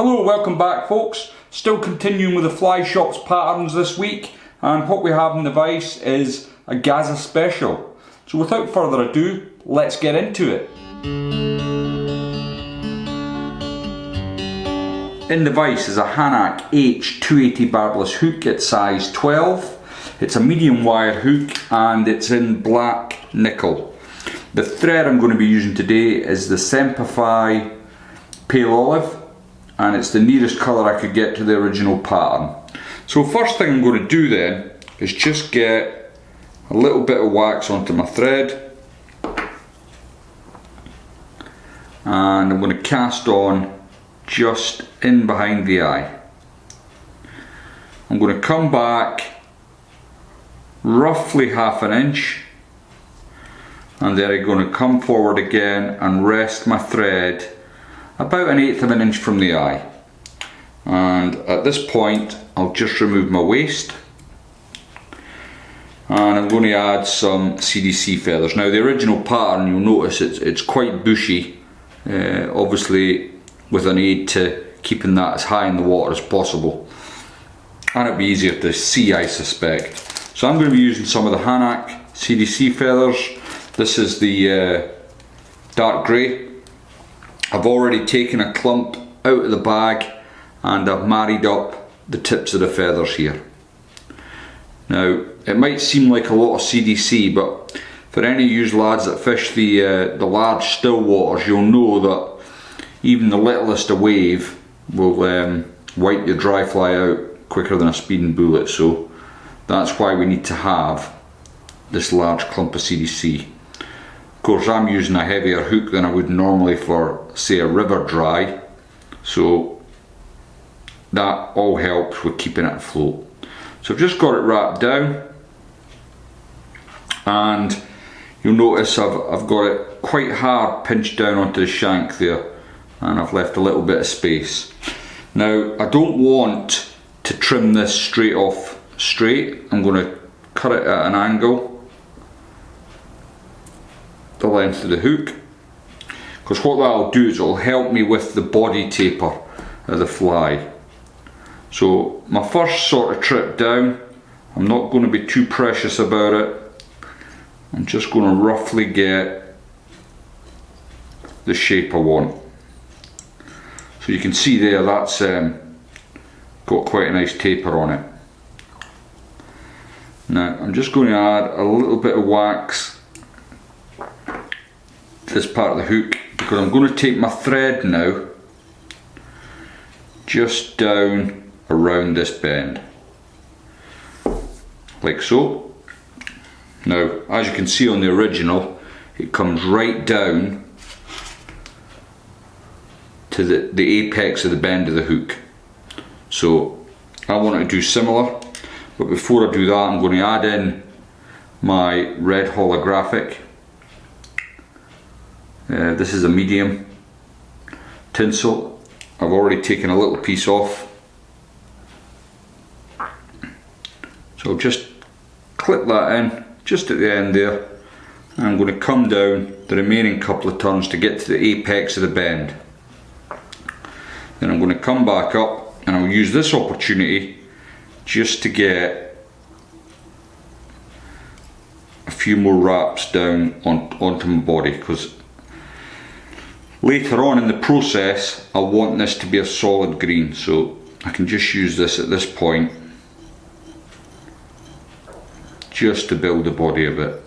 Hello, welcome back folks. Still continuing with the fly shops patterns this week, and what we have in the vise is a Gazza Special. So without further ado, let's get into it. In the vise is a Hanak H280 barbless hook at size 12. It's a medium wire hook and it's in black nickel. The thread I'm going to be using today is the Semperfi Pale Olive, and it's the nearest colour I could get to the original pattern. So first thing I'm going to do then is just get a little bit of wax onto my thread, and I'm going to cast on just in behind the eye. I'm going to come back roughly half an inch, and then I'm going to come forward again and rest my thread about 1/8 of an inch from the eye. And at this point I'll just remove my waste, and I'm going to add some CDC feathers. Now the original pattern, you'll notice it's quite bushy, obviously with an aid to keeping that as high in the water as possible, and it'll be easier to see, I suspect. So I'm going to be using some of the Hanak CDC feathers. This is the dark grey. I've already taken a clump out of the bag and I've married up the tips of the feathers here. Now it might seem like a lot of CDC, but for any of you lads that fish the large still waters, you'll know that even the littlest of wave will wipe your dry fly out quicker than a speeding bullet. So that's why we need to have this large clump of CDC. Of course, I'm using a heavier hook than I would normally for, say, a river dry, so that all helps with keeping it afloat. So I've just got it wrapped down, and you'll notice I've got it quite hard pinched down onto the shank there, and I've left a little bit of space. Now I don't want to trim this straight off straight. I'm going to cut it at an angle, the length of the hook, because what that'll do is it'll help me with the body taper of the fly. So my first sort of trip down, I'm not going to be too precious about it. I'm just going to roughly get the shape I want. So you can see there, that's got quite a nice taper on it. Now I'm just going to add a little bit of wax to this part of the hook, because I'm going to take my thread now just down around this bend, like so. Now as you can see on the original, it comes right down to the apex of the bend of the hook. So I want to do similar, but before I do that I'm going to add in my red holographic. This is a medium tinsel. I've already taken a little piece off, so I'll just clip that in just at the end there. I'm going to come down the remaining couple of turns to get to the apex of the bend. Then I'm going to come back up, and I'll use this opportunity just to get a few more wraps down onto my body, because later on in the process I want this to be a solid green, so I can just use this at this point just to build the body a bit.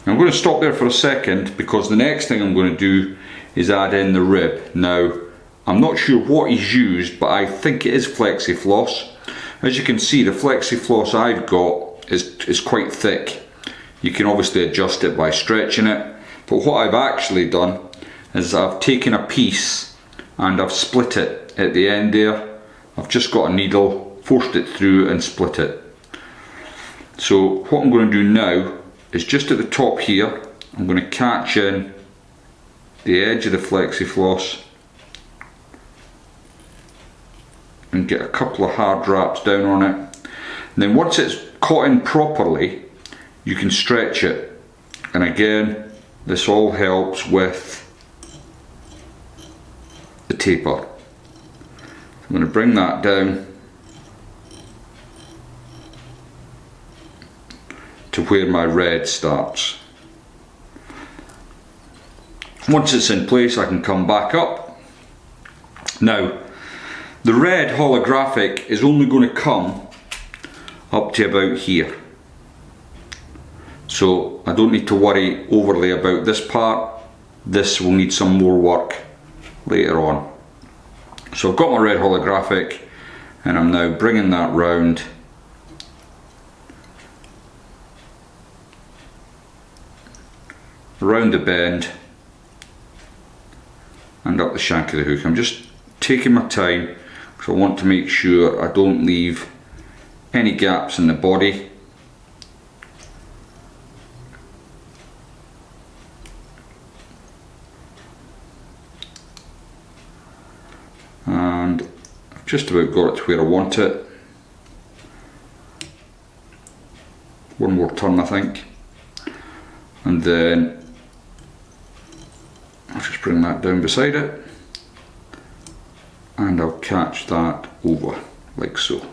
Now I'm going to stop there for a second, because the next thing I'm going to do is add in the rib. Now I'm not sure what he's used, but I think it is flexi-floss. As you can see, the flexi-floss I've got is quite thick. You can obviously adjust it by stretching it, but what I've actually done is I've taken a piece and I've split it at the end there. I've just got a needle, forced it through and split it. So what I'm going to do now is just at the top here, I'm going to catch in the edge of the flexi-floss and get a couple of hard wraps down on it. And then once it's caught in properly, you can stretch it, and again this all helps with the taper. I'm going to bring that down to where my red starts. Once it's in place, I can come back up. Now, the red holographic is only going to come up to about here. So I don't need to worry overly about this part. This will need some more work later on. So I've got my red holographic and I'm now bringing that round around the bend and up the shank of the hook. I'm just taking my time because I want to make sure I don't leave any gaps in the body. And I've just about got it to where I want it. One more turn I think. And then I'll just bring that down beside it and I'll catch that over like so.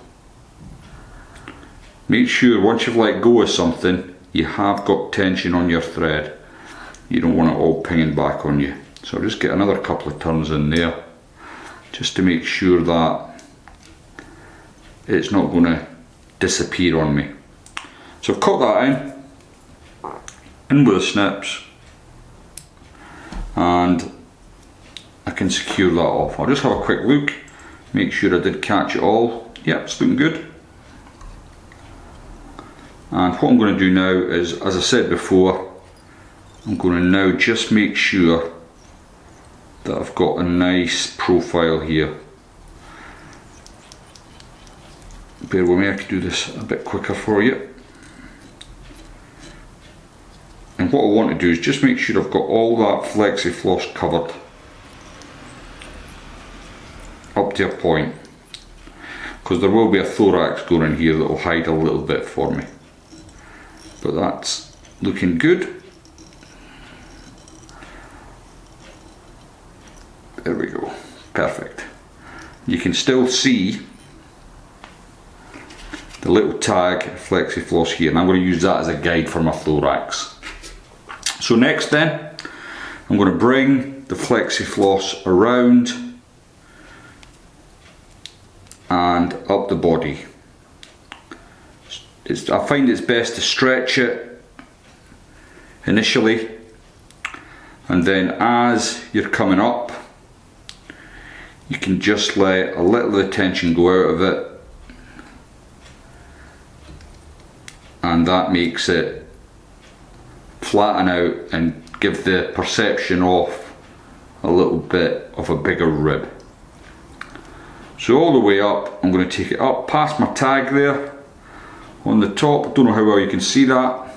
Make sure once you've let go of something you have got tension on your thread. You don't want it all pinging back on you. So I'll just get another couple of turns in there just to make sure that it's not going to disappear on me. So I've caught that in with the snips, and I can secure that off. I'll just have a quick look, make sure I did catch it all. Yep, it's looking good. And what I'm going to do now is, as I said before, I'm going to now just make sure that I've got a nice profile here. Bear with me, I can do this a bit quicker for you. And what I want to do is just make sure I've got all that flexi floss covered up to a point, because there will be a thorax going in here that will hide a little bit for me. But that's looking good. There we go, perfect. You can still see the little tag flexi floss here, and I'm going to use that as a guide for my thorax. So next then, I'm going to bring the flexi floss around and up the body. I find it's best to stretch it initially, and then as you're coming up, you can just let a little of the tension go out of it, and that makes it flatten out and give the perception of a little bit of a bigger rib. So all the way up, I'm going to take it up past my tag there on the top. Don't know how well you can see that,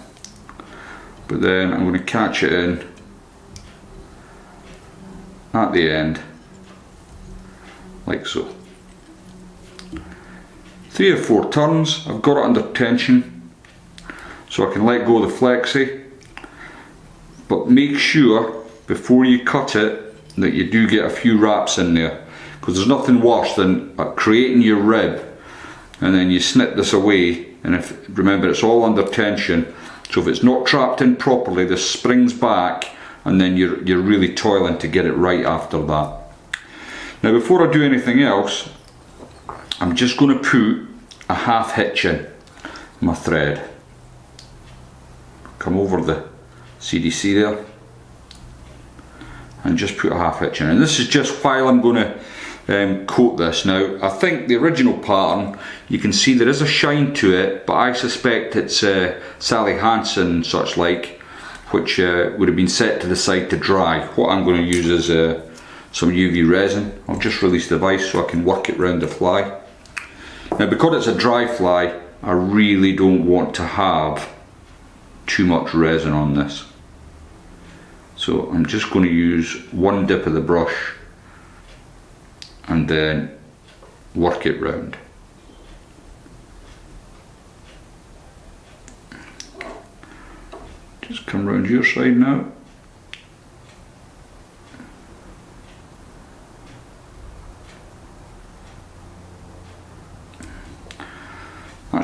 but then I'm going to catch it in at the end like so. 3 or 4 turns, I've got it under tension so I can let go of the flexi, but make sure before you cut it that you do get a few wraps in there, because there's nothing worse than creating your rib and then you snip this away, and remember it's all under tension, so if it's not trapped in properly this springs back and then you're really toiling to get it right after that. Now before I do anything else, I'm just going to put a half hitch in my thread. Come over the CDC there and just put a half hitch in, and this is just while I'm going to coat this. Now I think the original pattern, you can see there is a shine to it, but I suspect it's Sally Hansen and such like, which would have been set to the side to dry. What I'm going to use is some UV resin. I'll just release the vise so I can work it round the fly. Now because it's a dry fly, I really don't want to have too much resin on this, so I'm just going to use one dip of the brush and then work it round. Just come round your side now.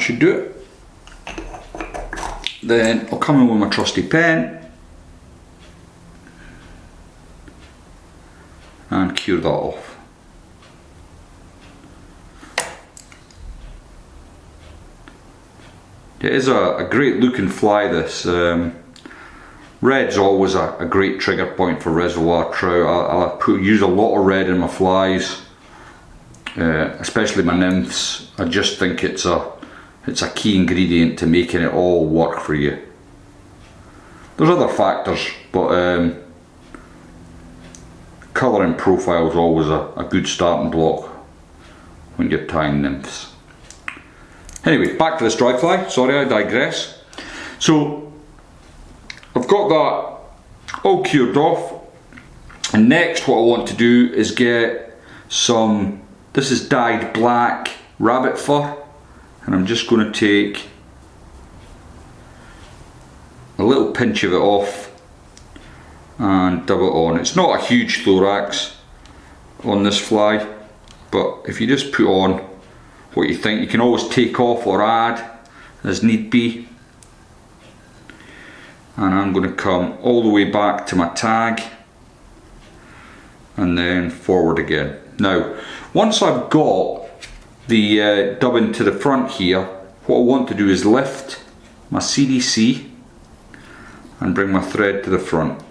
should do it. Then I'll come in with my trusty pen and cure that off. It is a great looking fly, this. Red's always a great trigger point for reservoir trout. I use a lot of red in my flies, especially my nymphs. I just think it's a key ingredient to making it all work for you. There's other factors, but colour and profile is always a good starting block when you're tying nymphs. Anyway, back to this dry fly. Sorry, I digress. So I've got that all cured off, and next what I want to do is get some, this is dyed black rabbit fur, and I'm just going to take a little pinch of it off and dub it on. It's not a huge thorax on this fly, but if you just put on what you think, you can always take off or add as need be. And I'm going to come all the way back to my tag and then forward again. Now, once I've got the dubbing to the front here, what I want to do is lift my CDC and bring my thread to the front.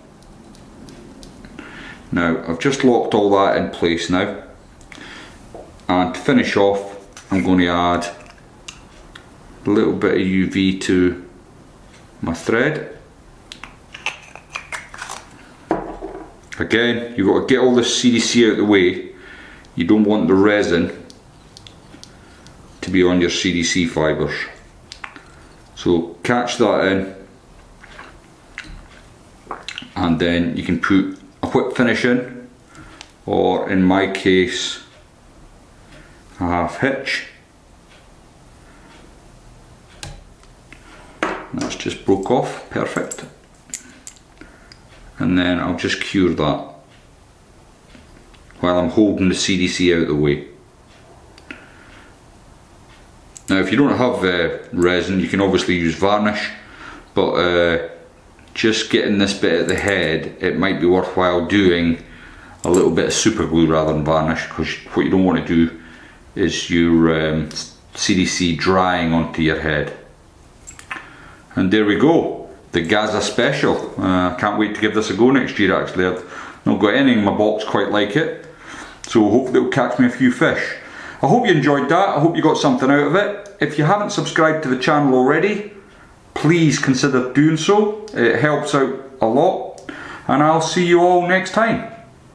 Now, I've just locked all that in place now, and to finish off I'm going to add a little bit of UV to my thread. Again, you've got to get all this CDC out of the way. You don't want the resin to be on your CDC fibres. So catch that in, and then you can put a whip finish in, or in my case a half hitch. That's just broke off, perfect. And then I'll just cure that while I'm holding the CDC out of the way. Now, if you don't have resin, you can obviously use varnish, but just getting this bit at the head, it might be worthwhile doing a little bit of super glue rather than varnish, because what you don't want to do is your CDC drying onto your head. And there we go, the Gazza Special. I can't wait to give this a go next year. Actually, I've not got any in my box quite like it, so hopefully it'll catch me a few fish. I hope you enjoyed that. I hope you got something out of it. If you haven't subscribed to the channel already, please consider doing so. It helps out a lot, and I'll see you all next time.